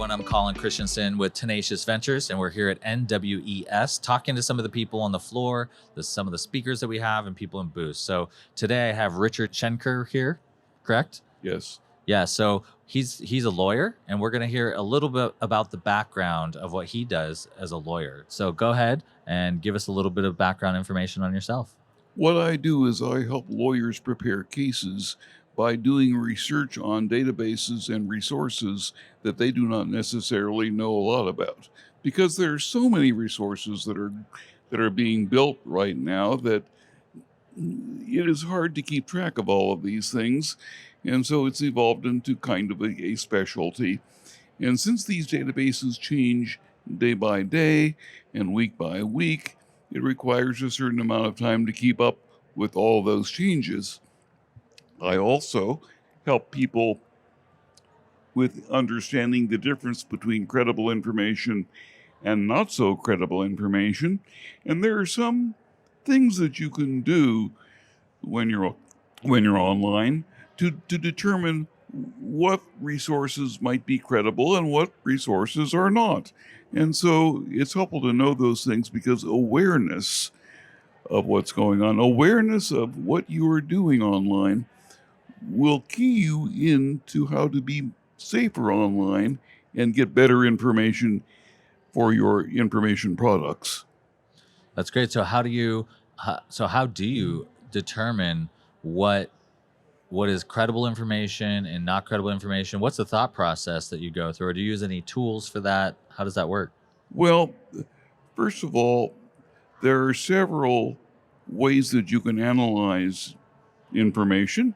everyone. I'm Colin Christianson with Tenacious Ventures, and we're here at NWES talking to some of the people on the floor, some of the speakers that we have, and people in booths. So today I have Richard Schenkar here, correct? Yes. Yeah, so he's a lawyer, and we're going to hear a little bit about the background of what he does as a lawyer. So go ahead and give us a little bit of background information on yourself. What I do is I help lawyers prepare cases by doing research on databases and resources that they do not necessarily know a lot about. Because there are so many resources that are being built right now that it is hard to keep track of all of these things. And so it's evolved into kind of a specialty. And since these databases change day by day and week by week, it requires a certain amount of time to keep up with all those changes. I also help people with understanding the difference between credible information and not so credible information. And there are some things that you can do when you're online to determine what resources might be credible and what resources are not. And so it's helpful to know those things because awareness of what's going on, awareness of what you are doing online will key you into how to be safer online and get better information for your information products. That's great. So how do you determine what is credible information and not credible information? What's the thought process that you go through? Or do you use any tools for that? How does that work? Well, first of all, there are several ways that you can analyze information.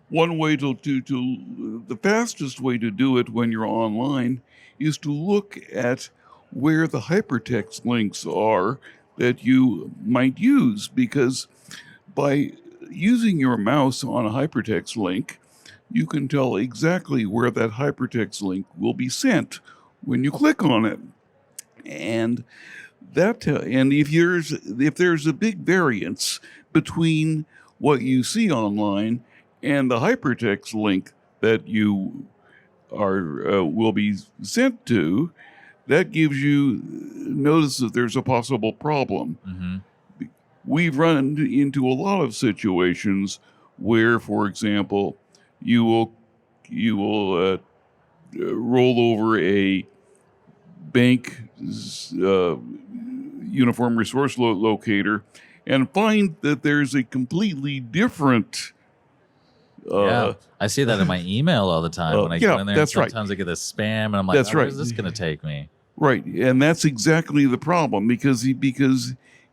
One way the fastest way to do it when you're online is to look at where the hypertext links are that you might use, because by using your mouse on a hypertext link, you can tell exactly where that hypertext link will be sent when you click on it. And if there's a big variance between what you see online and the hypertext link that you will be sent to, that gives you notice that there's a possible problem. Mm-hmm. We've run into a lot of situations where, for example, you will roll over a bank uniform resource locator and find that there's a completely different. Yeah, I see that in my email all the time when I go in there. That's right. Sometimes I get this spam, and I'm like, where is this going to take me? Right, and that's exactly the problem because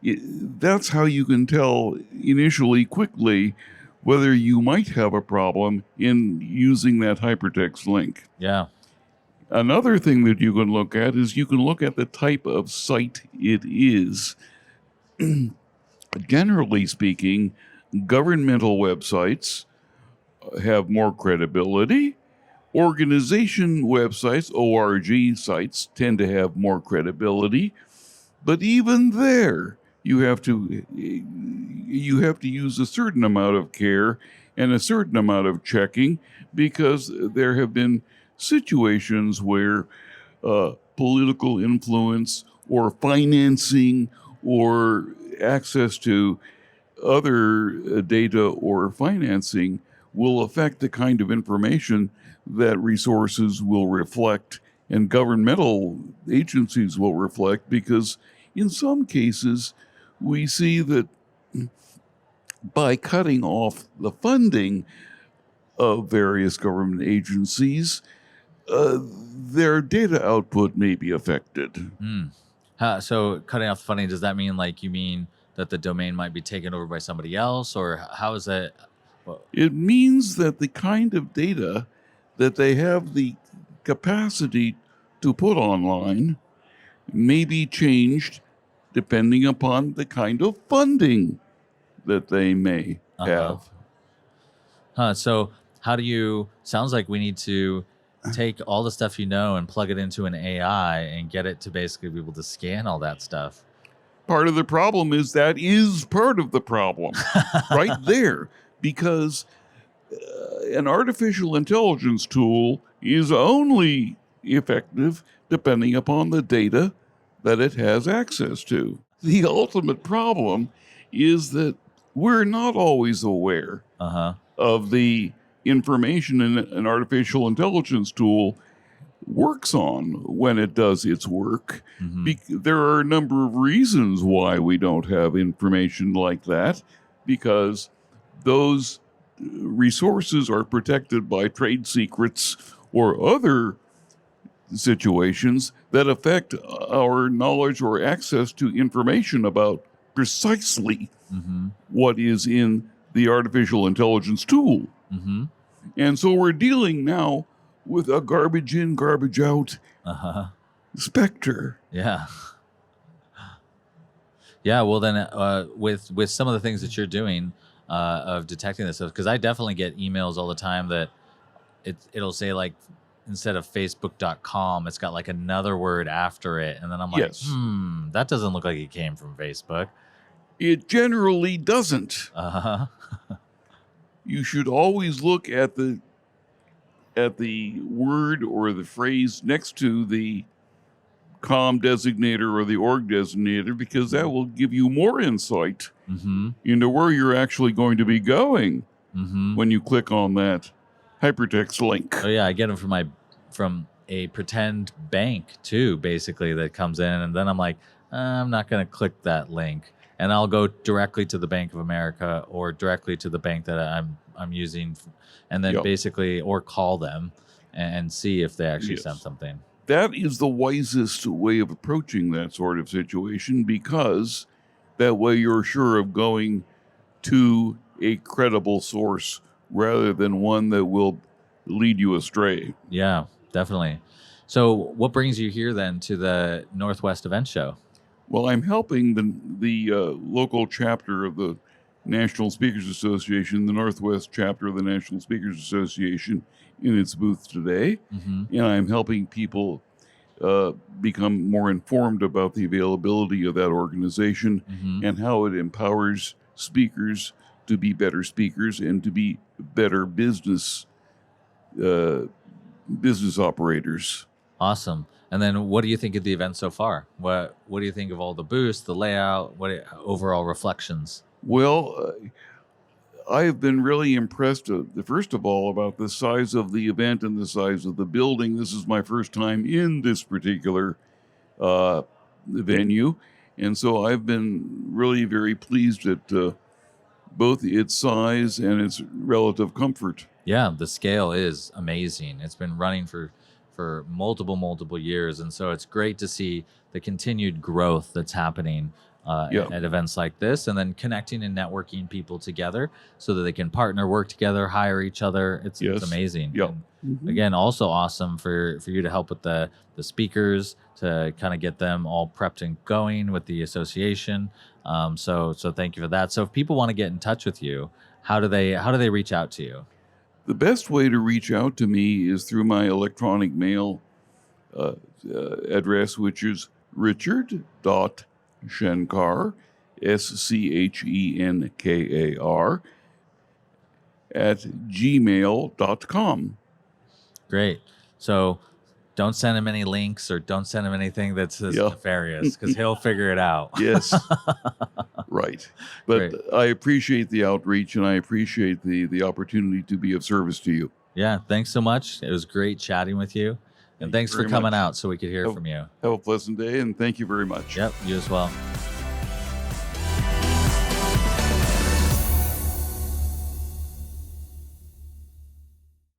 that's how you can tell initially quickly whether you might have a problem in using that hypertext link. Yeah. Another thing that you can look at is you can look at the type of site it is. Generally speaking, governmental websites have more credibility. Organization websites, ORG sites, tend to have more credibility. But even there, you have to use a certain amount of care and a certain amount of checking, because there have been situations where political influence or financing or access to other data or financing will affect the kind of information that resources will reflect and governmental agencies will reflect, because in some cases we see that by cutting off the funding of various government agencies, their data output may be affected. So cutting off funding, does that mean you mean that the domain might be taken over by somebody else, or how is that? It means that the kind of data that they have the capacity to put online may be changed depending upon the kind of funding that they may have. So how do you, sounds like we need to take all the stuff and plug it into an AI and get it to basically be able to scan all that stuff. Part of the problem is part of the problem right there, because an artificial intelligence tool is only effective depending upon the data that it has access to. The ultimate problem is that we're not always aware of the information an artificial intelligence tool works on when it does its work. There are a number of reasons why we don't have information like that, because those resources are protected by trade secrets or other situations that affect our knowledge or access to information about precisely what is in the artificial intelligence tool. And so we're dealing now with a garbage in, garbage out specter. Yeah. Yeah. Well, then with some of the things that you're doing of detecting this stuff, because I definitely get emails all the time that it'll say, like, instead of facebook.com, it's got like another word after it. And then I'm like, that doesn't look like it came from Facebook. It generally doesn't. You should always look at the word or the phrase next to the com designator or the org designator, because that will give you more insight into where you're actually going to be going when you click on that hypertext link. Oh yeah, I get them from a pretend bank too, basically, that comes in, and then I'm like, I'm not going to click that link, and I'll go directly to the Bank of America or directly to the bank that I'm using, and then basically, or call them and see if they actually sent something. That is the wisest way of approaching that sort of situation, because that way you're sure of going to a credible source rather than one that will lead you astray. Yeah, definitely. So what brings you here then to the Northwest Event Show? Well, I'm helping the local chapter of the National Speakers Association, the Northwest chapter of the National Speakers Association, in its booth today. And I'm helping people become more informed about the availability of that organization and how it empowers speakers to be better speakers and to be better business operators. Awesome. And then what do you think of the event so far? What do you think of all the booths, the layout, overall reflections? Well, I've been really impressed, first of all, about the size of the event and the size of the building. This is my first time in this particular venue, and so I've been really very pleased at both its size and its relative comfort. Yeah, the scale is amazing. It's been running for multiple years, and so it's great to see the continued growth that's happening at events like this, and then connecting and networking people together so that they can partner, work together, hire each other. It's amazing. And again, also awesome for you to help with the speakers, to kind of get them all prepped and going with the association. So thank you for that. So if people want to get in touch with you, how do they reach out to you? The best way to reach out to me is through my electronic mail address, which is richard.schenkar, Schenkar, @gmail.com. Great. So don't send him any links, or don't send him anything that's nefarious, because he'll figure it out. Yes. Right. But great. I appreciate the outreach, and I appreciate the opportunity to be of service to you. Yeah. Thanks so much. It was great chatting with you. And thanks for coming out so we could hear from you. Have a pleasant day, and thank you very much. Yep. You as well.